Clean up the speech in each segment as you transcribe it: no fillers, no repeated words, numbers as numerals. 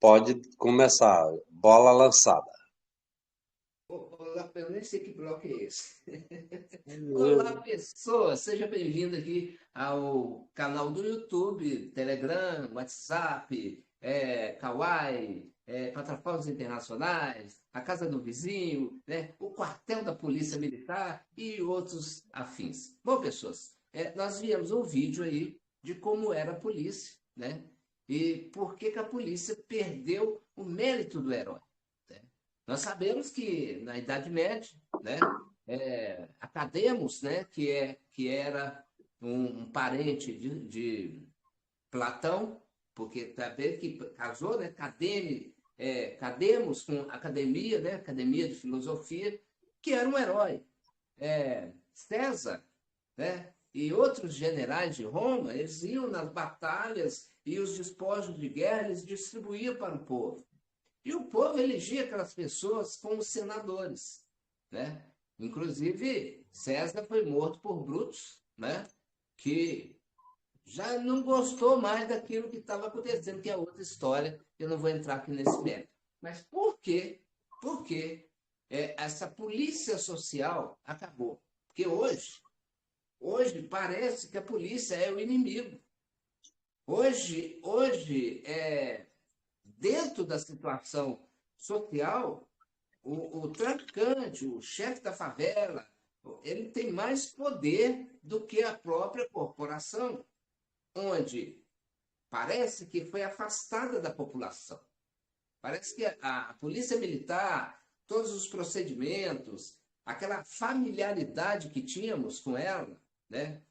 Pode começar. Bola lançada. Olá, eu nem sei que bloco é esse. Olá, pessoas! Seja bem-vindo aqui ao canal do YouTube, Telegram, WhatsApp, Kawaii, plataformas internacionais, a Casa do Vizinho, né, o quartel da Polícia Militar e outros afins. Bom, pessoas, nós viemos um vídeo aí de como era a polícia, né? E por que que a polícia perdeu o mérito do herói, né? Nós sabemos que na Idade Média, né, Academos, né, que era um parente de Platão, porque também que casou, né, Cademos com academia, né, Academia de Filosofia, que era um herói. César, né, e outros generais de Roma, eles iam nas batalhas e os despojos de guerra eles distribuíam para o povo. E o povo elegia aquelas pessoas como senadores, né? Inclusive, César foi morto por Brutus, né? Que já não gostou mais daquilo que estava acontecendo, que é outra história, eu não vou entrar aqui nesse mérito. Mas por quê? Por que essa polícia social acabou? Porque hoje parece que a polícia é o inimigo. Hoje, dentro da situação social, o traficante, o chefe da favela, ele tem mais poder do que a própria corporação, onde parece que foi afastada da população. Parece que a polícia militar, todos os procedimentos, aquela familiaridade que tínhamos com ela, né?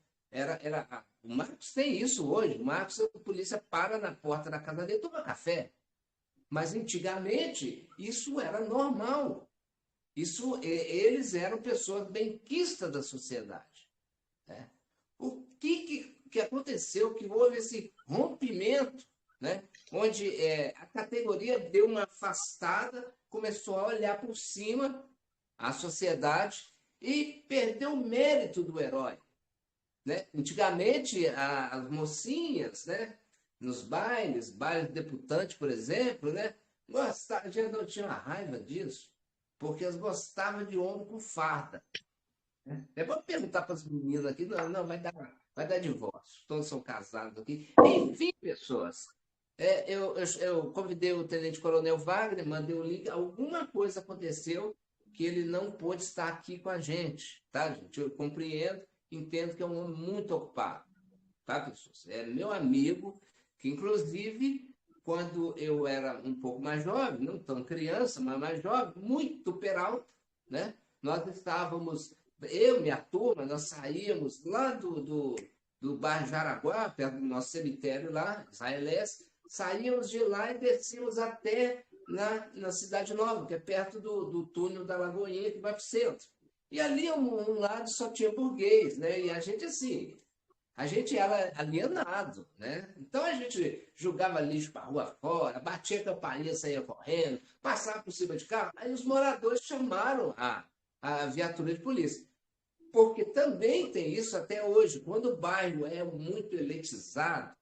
O Marcos tem isso hoje. O Marcos, a polícia para na porta da casa dele e toma café. Mas antigamente isso era normal. Eles eram pessoas benquistas da sociedade, né? O que aconteceu? Que houve esse rompimento, né? Onde a categoria deu uma afastada, começou a olhar por cima a sociedade e perdeu o mérito do herói, né? Antigamente, as mocinhas, né, nos bailes debutantes, por exemplo, né, gostavam, já não tinha uma raiva disso, porque elas gostavam de homem com farda. É bom perguntar para as meninas aqui, não, não, vai dar divórcio, todos são casados aqui. Enfim, pessoas, eu convidei o Tenente Coronel Wagner, mandei o link, alguma coisa aconteceu que ele não pôde estar aqui com a gente, tá, gente? Eu compreendo, entendo que é um homem muito ocupado, tá, pessoas? É meu amigo, que inclusive, quando eu era um pouco mais jovem, não tão criança, mas mais jovem, muito peralta, né? Nós estávamos, eu e minha turma, nós saíamos lá do bairro Jaraguá, perto do nosso cemitério lá, israelense, saíamos de lá e descíamos até na Cidade Nova, que é perto do túnel da Lagoinha, que vai para o centro. E ali um lado só tinha burguês, né? E a gente assim, a gente era alienado, né? Então a gente jogava lixo para rua fora, batia a campainha, saía correndo, passava por cima de carro. Aí os moradores chamaram a viatura de polícia. Porque também tem isso até hoje, quando o bairro é muito elitizado,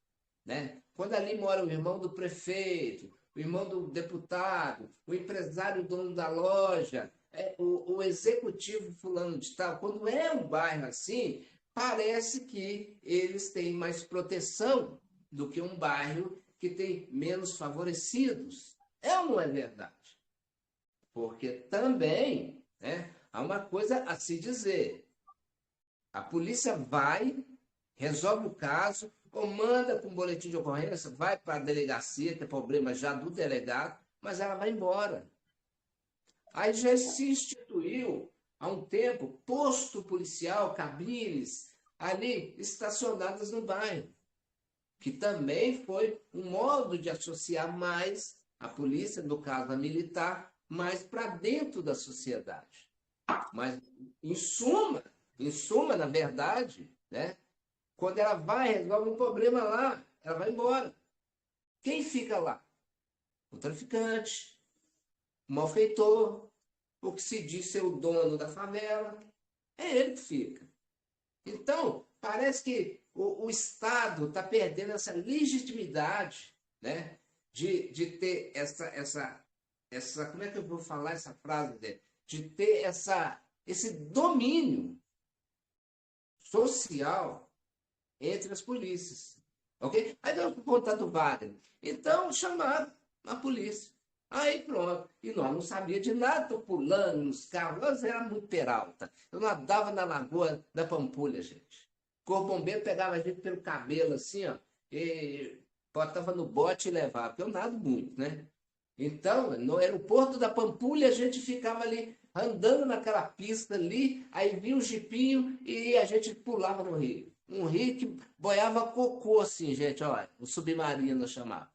né? Quando ali mora o irmão do prefeito, o irmão do deputado, o empresário dono da loja, o executivo fulano de tal, quando é um bairro assim, parece que eles têm mais proteção do que um bairro que tem menos favorecidos. É ou não é verdade? Porque também, né, há uma coisa a se dizer. A polícia vai, resolve o caso, ou manda com um boletim de ocorrência, vai para a delegacia, que é problema já do delegado, mas ela vai embora. Aí já se instituiu, há um tempo, posto policial, cabines, ali estacionadas no bairro, que também foi um modo de associar mais a polícia, no caso a militar, mais para dentro da sociedade. Mas, em suma, na verdade, né, quando ela vai, resolve um problema lá, ela vai embora. Quem fica lá? O traficante, o malfeitor, o que se diz ser o dono da favela. É ele que fica. Então, parece que o Estado está perdendo essa legitimidade, né? de ter como é que eu vou falar essa frase dele? De ter esse domínio social entre as polícias. Ok? Aí eu vou contar do Wagner. Então, chamaram a polícia. Aí pronto. E nós não sabíamos de nada, estou pulando nos carros. Nós era muito peralta. Eu nadava na lagoa da Pampulha, gente. O corpo bombeiro pegava a gente pelo cabelo assim, ó, e botava no bote e levava, porque eu nado muito, né? Então, no aeroporto da Pampulha, a gente ficava ali andando naquela pista ali, aí vinha um jipinho e a gente pulava no rio. Um rio que boiava cocô, assim, gente, olha, o submarino chamava.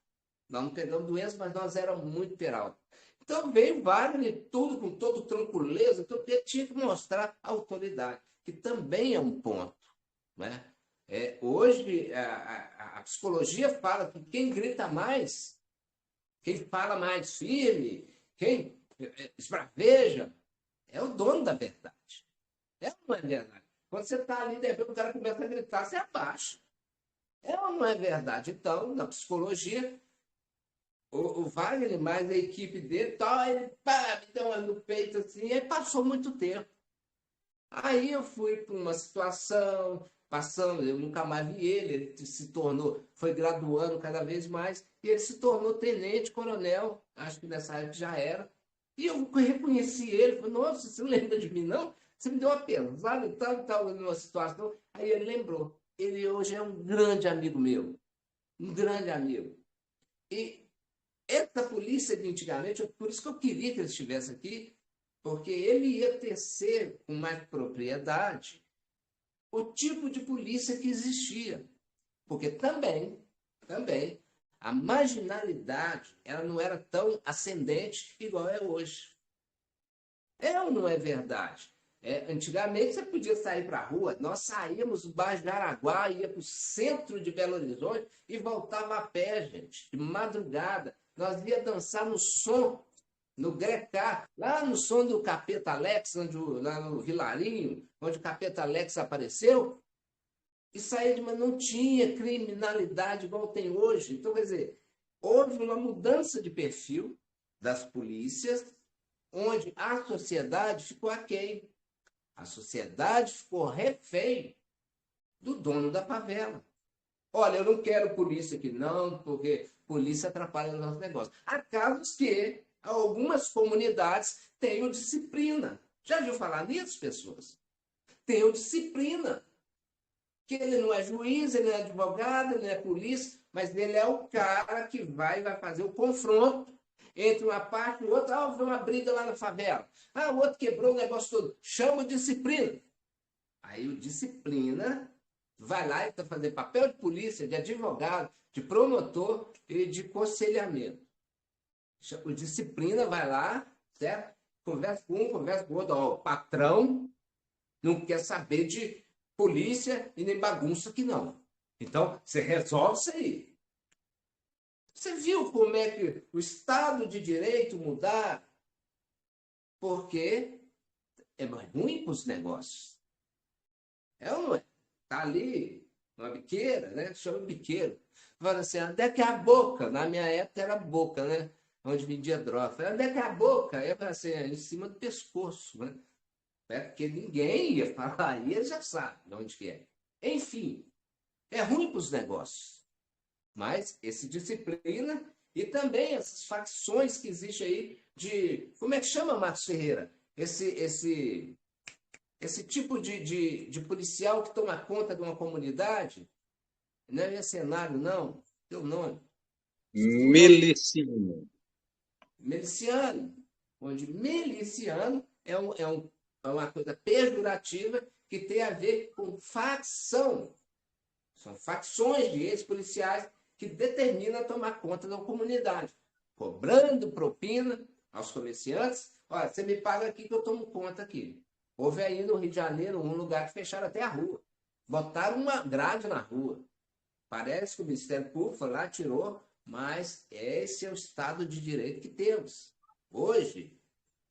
Nós não pegamos doença, mas nós éramos muito peralta. Então veio Wagner, tudo com todo tranquileza, então ele tinha que mostrar a autoridade, que também é um ponto. Né? Hoje, a psicologia fala que quem grita mais, quem fala mais firme, quem esbraveja, é o dono da verdade. É ou não é verdade? Quando você está ali, de repente o cara começa a gritar, você abaixa. É ou não é verdade? Então, na psicologia, o Wagner, mais a equipe dele, tal, ele pá, me deu uma no peito assim, e passou muito tempo. Aí eu fui para uma situação, passando, eu nunca mais vi ele se tornou, foi graduando cada vez mais, e ele se tornou tenente-coronel, acho que nessa época já era. E eu reconheci ele, falei, nossa, você não lembra de mim, não? Você me deu uma pesada e tal, numa situação. Aí ele lembrou. Ele hoje é um grande amigo meu, um grande amigo. E essa polícia de antigamente, por isso que eu queria que ele estivesse aqui, porque ele ia tecer com mais propriedade o tipo de polícia que existia. Porque também, a marginalidade ela não era tão ascendente igual é hoje. É ou não é verdade? Antigamente você podia sair para a rua, nós saímos do bairro de Araguá, ia para o centro de Belo Horizonte e voltava a pé, gente, de madrugada. Nós ia dançar no som, no Grecá, lá no som do Capeta Alex, lá no Vilarinho, onde o Capeta Alex apareceu, e saía mas não tinha criminalidade igual tem hoje. Então, quer dizer, houve uma mudança de perfil das polícias, onde a sociedade ficou aquém. A sociedade ficou refém do dono da favela. Olha, eu não quero polícia aqui, não, porque polícia atrapalha o nosso negócio. Há casos que algumas comunidades tenham disciplina. Já viu falar nisso, pessoas? Tenham disciplina. Que ele não é juiz, ele não é advogado, ele não é polícia, mas ele é o cara que vai fazer o confronto entre uma parte e outra. Ah, houve uma briga lá na favela. Ah, o outro quebrou o negócio todo. Chama o disciplina. Aí o disciplina vai lá e está fazendo papel de polícia, de advogado, de promotor e de conselhamento. O disciplina vai lá, certo? Conversa com um, conversa com o outro. Ó, o patrão não quer saber de polícia e nem bagunça que não. Então, você resolve isso aí. Você viu como é que o Estado de Direito mudar? Porque é mais ruim para os negócios. É ou não é? Está ali, uma biqueira, né? Chama biqueiro. Fala assim, onde é que é a boca? Na minha época era boca, né? Onde vendia droga. Falei, onde é que é a boca? Aí eu falei assim, em cima do pescoço, né? Porque ninguém ia falar, aí ele já sabe de onde que é. Enfim, é ruim para os negócios. Mas esse disciplina e também essas facções que existem aí de... Como é que chama, Marcos Ferreira? Esse tipo de policial que toma conta de uma comunidade, não é mercenário, não. Tem o nome. Esqueci o nome. Miliciano. Miliciano. Onde miliciano é uma coisa pejorativa que tem a ver com facção. São facções de ex-policiais que determinam tomar conta da comunidade, cobrando propina aos comerciantes. Olha, você me paga aqui que eu tomo conta aqui. Houve aí no Rio de Janeiro um lugar que fecharam até a rua. Botaram uma grade na rua. Parece que o Ministério Público foi lá, tirou, mas esse é o Estado de Direito que temos. Hoje,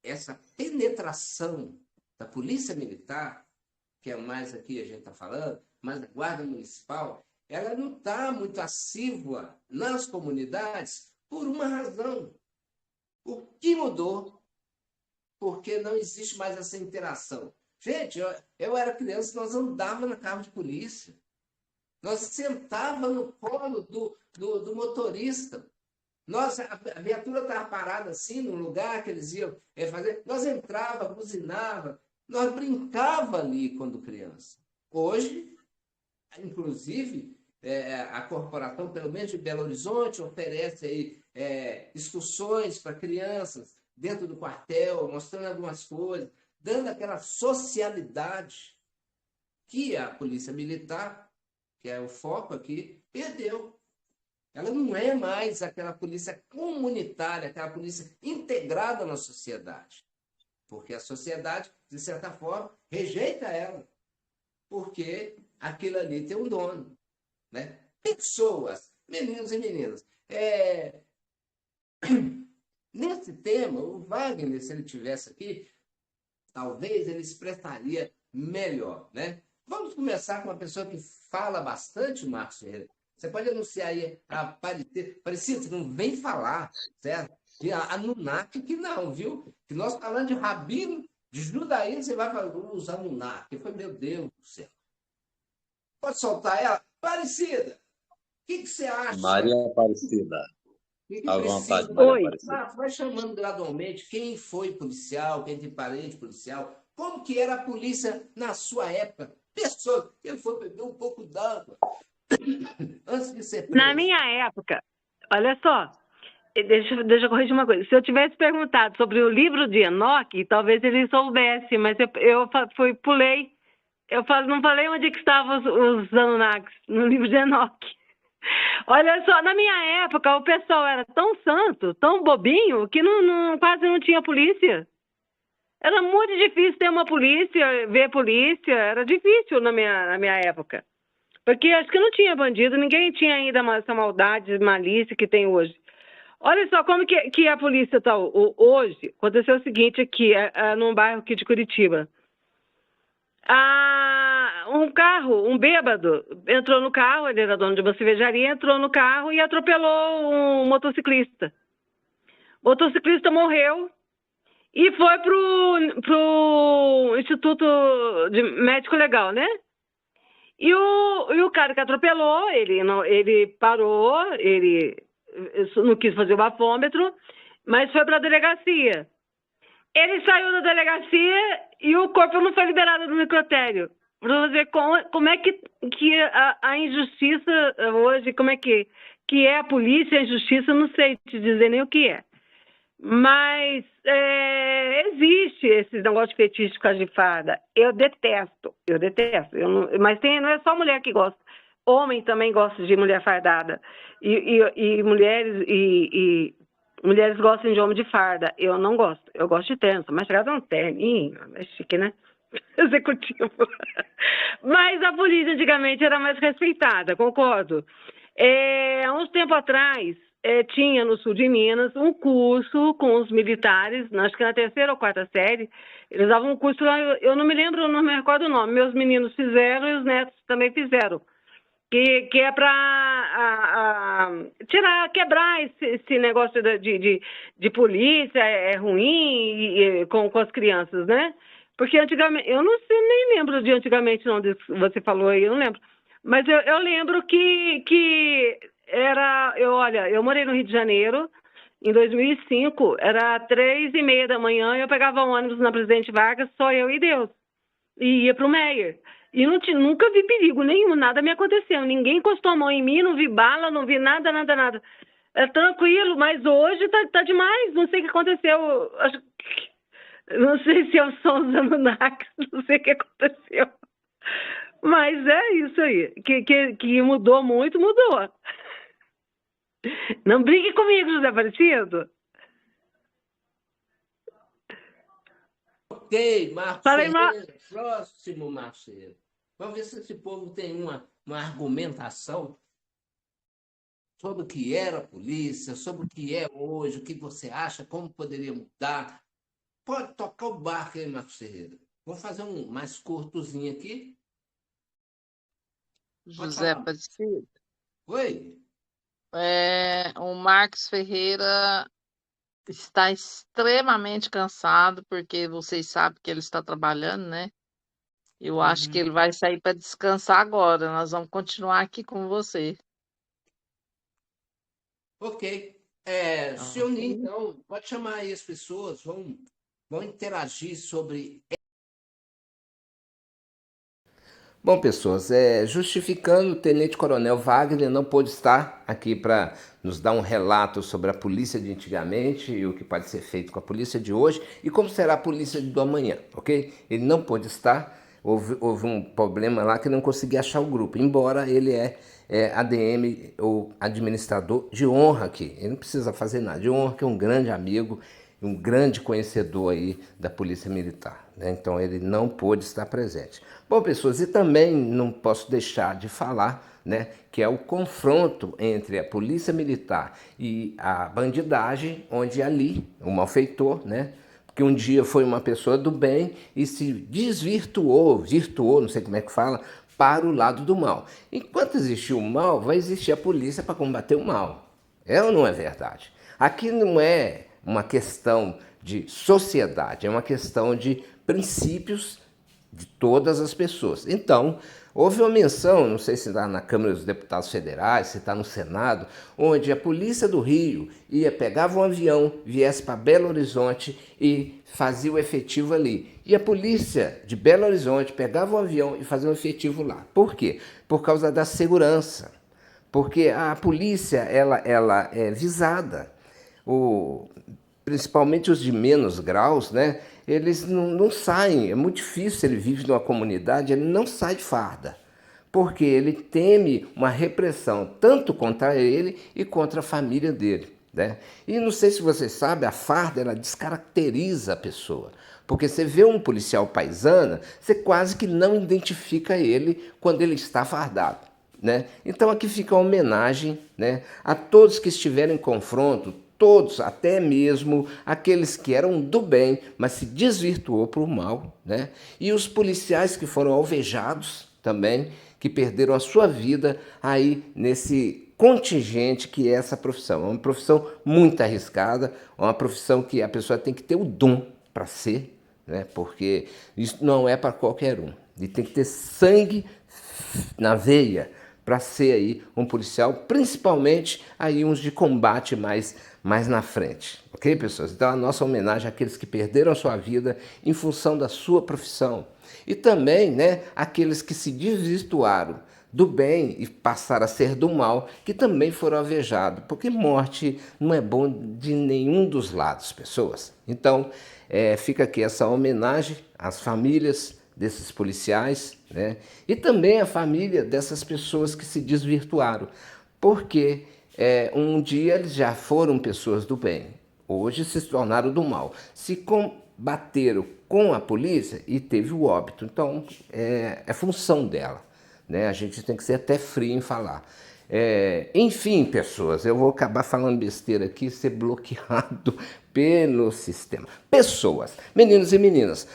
essa penetração da Polícia Militar, que é mais aqui a gente está falando, mas a Guarda Municipal, ela não está muito assídua nas comunidades. por uma razão. O que mudou? Porque não existe mais essa interação. Gente, eu era criança, nós andávamos na carro de polícia. Nós sentava no colo do motorista. A viatura estava parada assim, no lugar que eles iam fazer. Nós entrava, buzinava, nós brincava ali quando criança. Hoje, inclusive, a corporação, pelo menos de Belo Horizonte, oferece aí, excursões para crianças dentro do quartel, mostrando algumas coisas, dando aquela socialidade que a Polícia Militar, que é o foco aqui, perdeu. Ela não é mais aquela polícia comunitária, aquela polícia integrada na sociedade. Porque a sociedade, de certa forma, rejeita ela. Porque aquilo ali tem um dono. Né? Pessoas, meninos e meninas. Nesse tema, o Wagner, se ele estivesse aqui, talvez ele expressaria melhor. Né? Vamos começar com uma pessoa que fala bastante, Marcos Ferreira. Você pode anunciar aí a Aparecida, você não vem falar, certo? E a Anunnaki que não, viu? Que nós falando de rabino, de judaísmo, você vai falar, os Anunnaki. Foi, meu Deus do céu. Pode soltar ela? Aparecida, o que você acha? Maria Aparecida. Que À precisa? vontade, Maria Oi. Aparecida. Vai chamando gradualmente quem foi policial, quem tem parente policial. Como que era a polícia na sua época? Pessoa, quem foi beber um pouco d'água antes de ser preso. Na minha época, olha só, deixa eu corrigir uma coisa. Se eu tivesse perguntado sobre o livro de Enoque, talvez ele soubesse, mas eu pulei. Não falei onde que estavam os Anunnakis, no livro de Enoque. Olha só, na minha época, o pessoal era tão santo, tão bobinho, que quase não tinha polícia. Era muito difícil ter uma polícia, ver polícia, era difícil na minha época. Porque acho que não tinha bandido, ninguém tinha ainda essa maldade, malícia que tem hoje. Olha só como que a polícia está hoje. Aconteceu o seguinte aqui, num bairro aqui de Curitiba. Um bêbado entrou no carro, ele era dono de uma cervejaria, entrou no carro e atropelou um motociclista. O motociclista morreu e foi pro Instituto de Médico Legal, né? E o cara que atropelou, ele parou, ele não quis fazer o bafômetro, mas foi para a delegacia. Ele saiu da delegacia e o corpo não foi liberado do necrotério. Para ver como é que a injustiça hoje, como é que é a polícia, a injustiça, não sei te dizer nem o que é. Mas existe esse negócio de fetiche de causa de farda. Eu detesto. Mas não é só mulher que gosta. Homem também gosta de mulher fardada. E mulheres gostam de homem de farda. Eu não gosto. Eu gosto de terno. Mas chegada um terninho, é chique, né? Executivo. Mas a polícia antigamente era mais respeitada, concordo. Há uns tempos atrás, tinha no sul de Minas um curso com os militares, acho que na terceira ou quarta série, eles davam um curso lá, eu não me lembro, não me recordo o nome, meus meninos fizeram e os netos também fizeram, que é para quebrar esse negócio de polícia, é ruim com as crianças, né? Porque antigamente, eu não sei, nem lembro de antigamente não, você falou aí, eu não lembro, mas eu lembro que eu morei no Rio de Janeiro em 2005, era 3h30 da manhã, eu pegava um ônibus na Presidente Vargas, só eu e Deus, e ia para o Meier. E nunca vi perigo nenhum, nada me aconteceu, ninguém encostou a mão em mim, não vi bala, não vi nada. É tranquilo, mas hoje tá demais, não sei o que aconteceu, não sei se eu sou os Anunnakis, não sei o que aconteceu. Mas é isso aí, que mudou muito, mudou. Não brigue comigo, José Aparecido. Ok, Marcos Falei Ferreira. Próximo, Marcos Ferreira. Vamos ver se esse povo tem uma argumentação sobre o que era a polícia, sobre o que é hoje, o que você acha, como poderia mudar. Pode tocar o barco aí, Marcos Ferreira. Vamos fazer um mais curtozinho aqui. José Aparecido, Oi? O Marcos Ferreira está extremamente cansado, porque vocês sabem que ele está trabalhando, né? Eu acho que ele vai sair para descansar agora. Nós vamos continuar aqui com você. Ok. Se Ok. unir, então, pode chamar aí as pessoas, vão interagir sobre. Bom, pessoas, justificando, o Tenente Coronel Wagner não pôde estar aqui para nos dar um relato sobre a polícia de antigamente e o que pode ser feito com a polícia de hoje e como será a polícia do amanhã, ok? Ele não pôde estar, houve um problema lá que não conseguia achar o grupo, embora ele é ADM ou administrador de honra aqui. Ele não precisa fazer nada, de honra que é um grande amigo, um grande conhecedor aí da Polícia Militar, né? Então ele não pôde estar presente. Bom, pessoas, e também não posso deixar de falar, né, que é o confronto entre a Polícia Militar e a bandidagem, onde ali, o malfeitor, né, que um dia foi uma pessoa do bem e se virtuou, não sei como é que fala, para o lado do mal. Enquanto existir o mal, vai existir a polícia para combater o mal. É ou não é verdade? Aqui não é uma questão de sociedade, é uma questão de princípios de todas as pessoas. Então, houve uma menção, não sei se está na Câmara dos Deputados Federais, se está no Senado, onde a Polícia do Rio pegava um avião, viesse para Belo Horizonte e fazia o efetivo ali. E a Polícia de Belo Horizonte pegava um avião e fazia o efetivo lá. Por quê? Por causa da segurança. Porque a polícia ela é visada. Principalmente os de menos graus, né? Eles não saem, é muito difícil, ele vive numa comunidade, ele não sai de farda, porque ele teme uma repressão, tanto contra ele e contra a família dele, né? E não sei se você sabe, a farda, ela descaracteriza a pessoa, porque você vê um policial paisana, você quase que não identifica ele quando ele está fardado, né? Então aqui fica a homenagem, né, a todos que estiverem em confronto, todos, até mesmo aqueles que eram do bem, mas se desvirtuou para o mal, né? E os policiais que foram alvejados também, que perderam a sua vida aí nesse contingente que é essa profissão. É uma profissão muito arriscada, é uma profissão que a pessoa tem que ter o dom para ser, né? Porque isso não é para qualquer um. E tem que ter sangue na veia para ser aí um policial, principalmente aí uns de combate mais na frente. Ok, pessoas? Então a nossa homenagem àqueles que perderam a sua vida em função da sua profissão. E também, né, aqueles que se desvirtuaram do bem e passaram a ser do mal, que também foram alvejados, porque morte não é bom de nenhum dos lados, pessoas. Então, fica aqui essa homenagem às famílias desses policiais, né? E também a família dessas pessoas que se desvirtuaram, porque um dia eles já foram pessoas do bem, hoje se tornaram do mal, se combateram com a polícia e teve o óbito, então é função dela, né? A gente tem que ser até frio em falar. Enfim, pessoas, eu vou acabar falando besteira aqui, ser bloqueado pelo sistema. Pessoas, meninos e meninas,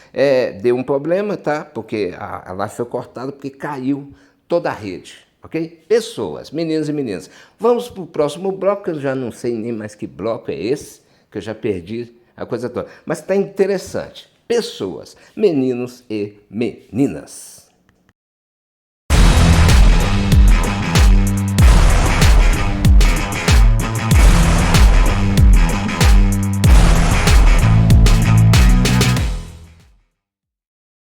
deu um problema, tá? Porque a live foi cortada porque caiu toda a rede, ok? Pessoas, meninos e meninas. Vamos para o próximo bloco, que eu já não sei nem mais que bloco é esse, que eu já perdi a coisa toda. Mas está interessante. Pessoas, meninos e meninas.